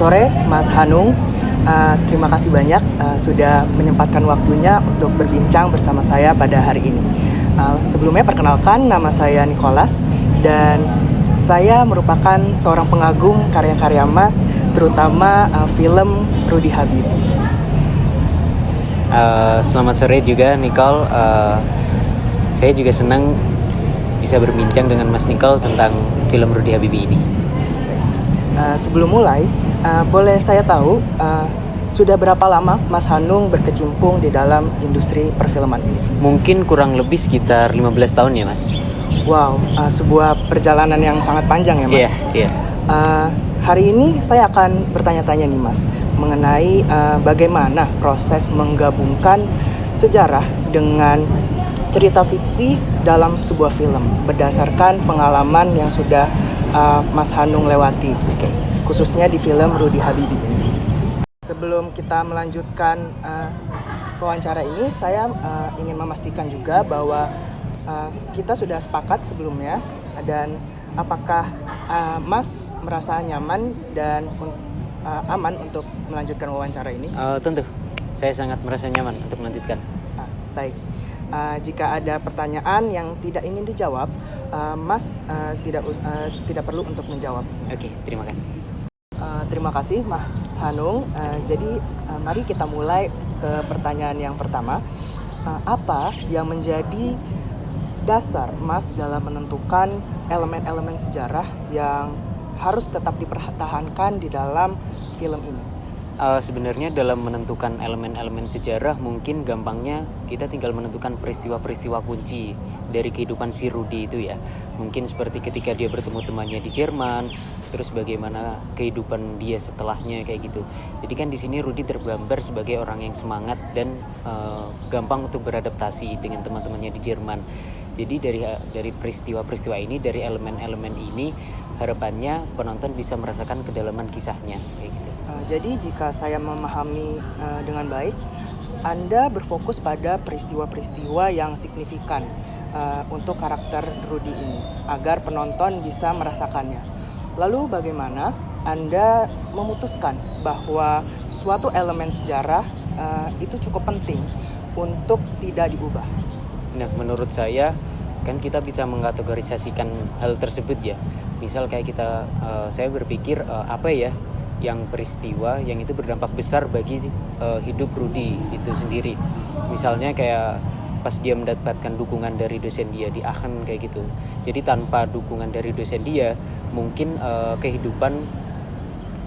sore, Mas Hanung. Terima kasih banyak sudah menyempatkan waktunya untuk berbincang bersama saya pada hari ini. Sebelumnya perkenalkan, nama saya Nicholas dan saya merupakan seorang pengagum karya-karya Mas, terutama film Rudy Habibie. Selamat sore juga Nicole. Saya juga senang bisa berbincang dengan Mas Nicole tentang film Rudy Habibie ini. Sebelum mulai, boleh saya tahu sudah berapa lama Mas Hanung berkecimpung di dalam industri perfilman ini? Mungkin kurang lebih sekitar 15 tahun ya Mas. Wow, sebuah perjalanan yang sangat panjang ya Mas. Iya. Hari ini saya akan bertanya-tanya nih Mas mengenai bagaimana proses menggabungkan sejarah dengan cerita fiksi dalam sebuah film berdasarkan pengalaman yang sudah Mas Hanung lewati, khususnya di film Rudy Habibie ini. Sebelum kita melanjutkan wawancara ini, saya ingin memastikan juga bahwa kita sudah sepakat sebelumnya, dan apakah Mas merasa nyaman dan aman untuk melanjutkan wawancara ini? Tentu, saya sangat merasa nyaman untuk melanjutkan. Baik. Jika ada pertanyaan yang tidak ingin dijawab, Mas tidak perlu untuk menjawab. Oke, terima kasih. Terima kasih Mas Hanung. Jadi mari kita mulai ke pertanyaan yang pertama. Apa yang menjadi dasar Mas dalam menentukan elemen-elemen sejarah yang harus tetap dipertahankan di dalam film ini? Sebenarnya dalam menentukan elemen-elemen sejarah mungkin gampangnya kita tinggal menentukan peristiwa-peristiwa kunci dari kehidupan si Rudy itu ya. Mungkin seperti ketika dia bertemu temannya di Jerman, terus bagaimana kehidupan dia setelahnya kayak gitu. Jadi kan di sini Rudy tergambar sebagai orang yang semangat dan gampang untuk beradaptasi dengan teman-temannya di Jerman. Jadi dari peristiwa-peristiwa ini, dari elemen-elemen ini, harapannya penonton bisa merasakan kedalaman kisahnya kayak gitu. Jadi jika saya memahami dengan baik, Anda berfokus pada peristiwa-peristiwa yang signifikan untuk karakter Rudy ini, agar penonton bisa merasakannya. Lalu bagaimana Anda memutuskan bahwa suatu elemen sejarah itu cukup penting untuk tidak diubah? Nah, menurut saya kan kita bisa mengkategorisasikan hal tersebut ya. Misal kayak saya berpikir apa ya yang peristiwa yang itu berdampak besar bagi hidup Rudy itu sendiri. Misalnya kayak pas dia mendapatkan dukungan dari dosen dia di Aachen kayak gitu. Jadi tanpa dukungan dari dosen dia, mungkin kehidupan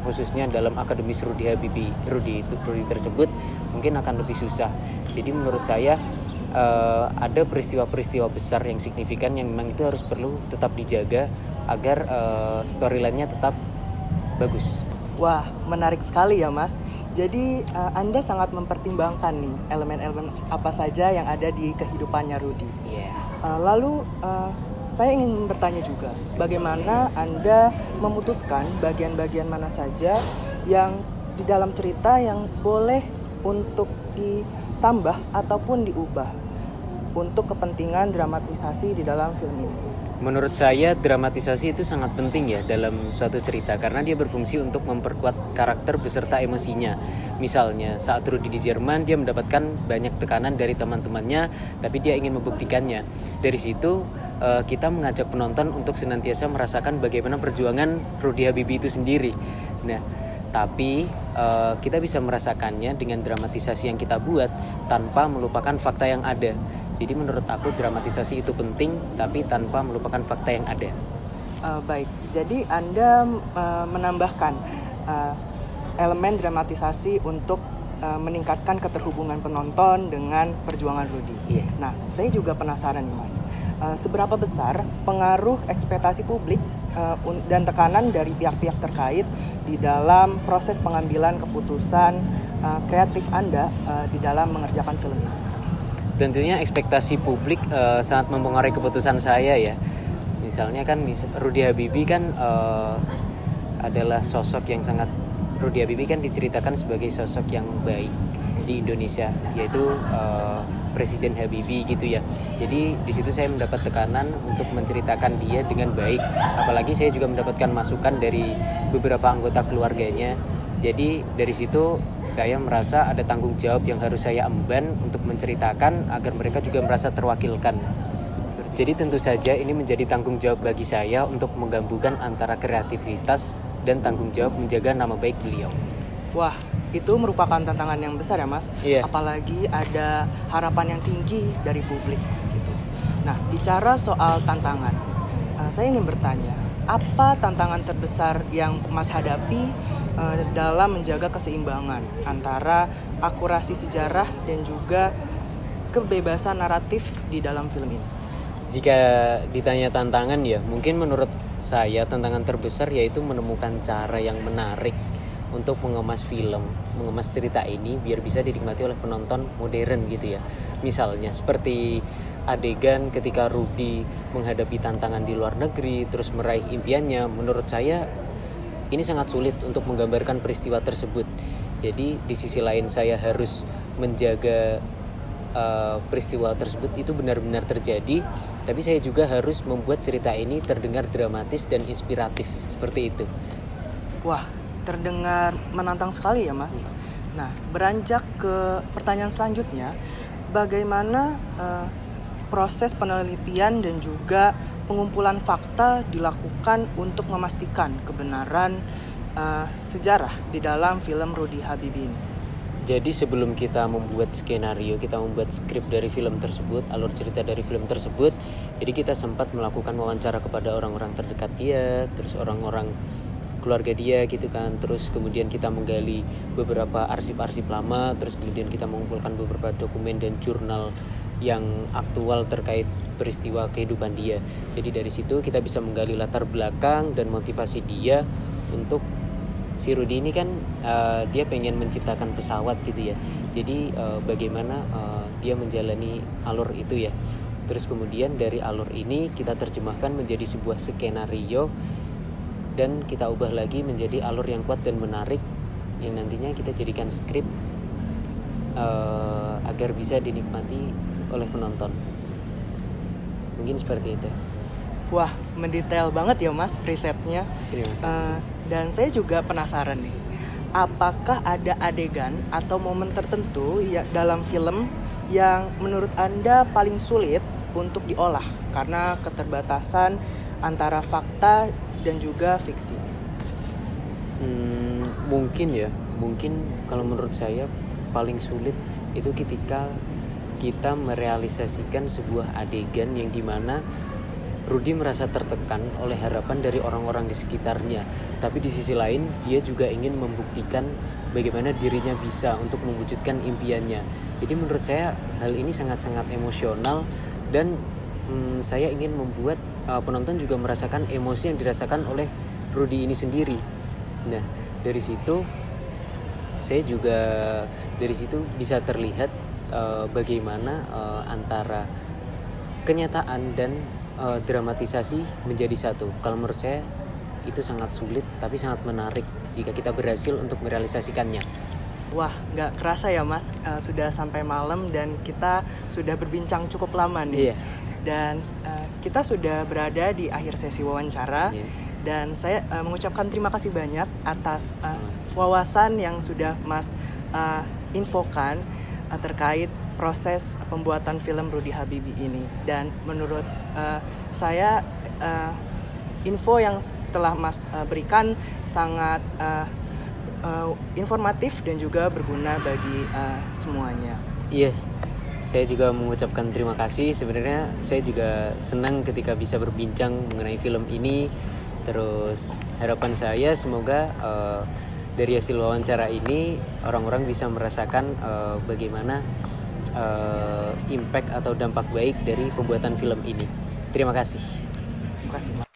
khususnya dalam akademis Rudy tersebut mungkin akan lebih susah. Jadi menurut saya ada peristiwa-peristiwa besar yang signifikan yang memang itu harus perlu tetap dijaga agar storyline-nya tetap bagus. Wah, menarik sekali ya Mas. Jadi Anda sangat mempertimbangkan nih elemen-elemen apa saja yang ada di kehidupannya Rudy. Yeah. Lalu saya ingin bertanya juga, bagaimana Anda memutuskan bagian-bagian mana saja yang di dalam cerita yang boleh untuk ditambah ataupun diubah untuk kepentingan dramatisasi di dalam film ini? Menurut saya dramatisasi itu sangat penting ya dalam suatu cerita karena dia berfungsi untuk memperkuat karakter beserta emosinya. Misalnya saat Rudy di Jerman dia mendapatkan banyak tekanan dari teman-temannya tapi dia ingin membuktikannya. Dari situ kita mengajak penonton untuk senantiasa merasakan bagaimana perjuangan Rudy Habibie itu sendiri. Nah, tapi kita bisa merasakannya dengan dramatisasi yang kita buat tanpa melupakan fakta yang ada. Jadi menurut aku dramatisasi itu penting, tapi tanpa melupakan fakta yang ada. Baik, jadi Anda menambahkan elemen dramatisasi untuk meningkatkan keterhubungan penonton dengan perjuangan Rudy. Iya. Nah, saya juga penasaran nih Mas, seberapa besar pengaruh ekspektasi publik dan tekanan dari pihak-pihak terkait di dalam proses pengambilan keputusan kreatif Anda di dalam mengerjakan film ini? Tentunya ekspektasi publik sangat mempengaruhi keputusan saya ya. Misalnya kan Rudy Habibie kan adalah sosok yang sangat Rudy Habibie kan diceritakan sebagai sosok yang baik di Indonesia, yaitu Presiden Habibie gitu ya. Jadi di situ saya mendapat tekanan untuk menceritakan dia dengan baik. Apalagi saya juga mendapatkan masukan dari beberapa anggota keluarganya Jadi dari situ saya merasa ada tanggung jawab yang harus saya emban untuk menceritakan agar mereka juga merasa terwakilkan. Jadi tentu saja ini menjadi tanggung jawab bagi saya untuk menggabungkan antara kreativitas dan tanggung jawab menjaga nama baik beliau. Wah, itu merupakan tantangan yang besar ya Mas. Iya. Apalagi ada harapan yang tinggi dari publik gitu. Nah, bicara soal tantangan, saya ingin bertanya, apa tantangan terbesar yang Mas hadapi dalam menjaga keseimbangan antara akurasi sejarah dan juga kebebasan naratif di dalam film ini? Jika ditanya tantangan ya, mungkin menurut saya tantangan terbesar yaitu menemukan cara yang menarik untuk mengemas film, mengemas cerita ini biar bisa dinikmati oleh penonton modern gitu ya. Misalnya seperti adegan ketika Rudy menghadapi tantangan di luar negeri terus meraih impiannya, menurut saya ini sangat sulit untuk menggambarkan peristiwa tersebut. Jadi di sisi lain saya harus menjaga peristiwa tersebut itu benar-benar terjadi, tapi saya juga harus membuat cerita ini terdengar dramatis dan inspiratif seperti itu. Wah, terdengar menantang sekali ya Mas. Nah, beranjak ke pertanyaan selanjutnya, bagaimana proses penelitian dan juga pengumpulan fakta dilakukan untuk memastikan kebenaran sejarah di dalam film Rudy Habibie ini? Jadi sebelum kita membuat skenario, kita membuat skrip dari film tersebut, alur cerita dari film tersebut, jadi kita sempat melakukan wawancara kepada orang-orang terdekat dia, terus orang-orang keluarga dia gitu kan, terus kemudian kita menggali beberapa arsip-arsip lama, terus kemudian kita mengumpulkan beberapa dokumen dan jurnal yang aktual terkait peristiwa kehidupan dia. Jadi dari situ kita bisa menggali latar belakang dan motivasi dia untuk si Rudy ini kan dia pengen menciptakan pesawat gitu ya. Jadi bagaimana dia menjalani alur itu ya. Terus kemudian dari alur ini kita terjemahkan menjadi sebuah skenario dan kita ubah lagi menjadi alur yang kuat dan menarik yang nantinya kita jadikan skrip agar bisa dinikmati oleh penonton. Mungkin seperti itu. Wah, mendetail banget ya Mas risetnya. Terima kasih. Dan saya juga penasaran nih, apakah ada adegan atau momen tertentu ya dalam film yang menurut Anda paling sulit untuk diolah karena keterbatasan antara fakta dan juga fiksi? Mungkin kalau menurut saya paling sulit itu ketika kita merealisasikan sebuah adegan yang dimana Rudy merasa tertekan oleh harapan dari orang-orang di sekitarnya, tapi di sisi lain dia juga ingin membuktikan bagaimana dirinya bisa untuk mewujudkan impiannya. Jadi menurut saya hal ini sangat-sangat emosional dan saya ingin membuat penonton juga merasakan emosi yang dirasakan oleh Rudy ini sendiri. Nah, dari situ bisa terlihat bagaimana antara kenyataan dan dramatisasi menjadi satu. Kalau menurut saya itu sangat sulit tapi sangat menarik jika kita berhasil untuk merealisasikannya. Wah, nggak kerasa ya Mas, sudah sampai malam dan kita sudah berbincang cukup lama nih. Iya. Dan kita sudah berada di akhir sesi wawancara. Iya. Dan saya mengucapkan terima kasih banyak atas wawasan yang sudah Mas infokan terkait proses pembuatan film Rudy Habibie ini. Dan menurut saya info yang setelah Mas berikan sangat informatif dan juga berguna bagi semuanya. Iya, saya juga mengucapkan terima kasih. Sebenarnya saya juga senang ketika bisa berbincang mengenai film ini. Terus harapan saya semoga dari hasil wawancara ini orang-orang bisa merasakan bagaimana impact atau dampak baik dari pembuatan film ini. Terima kasih. Terima kasih.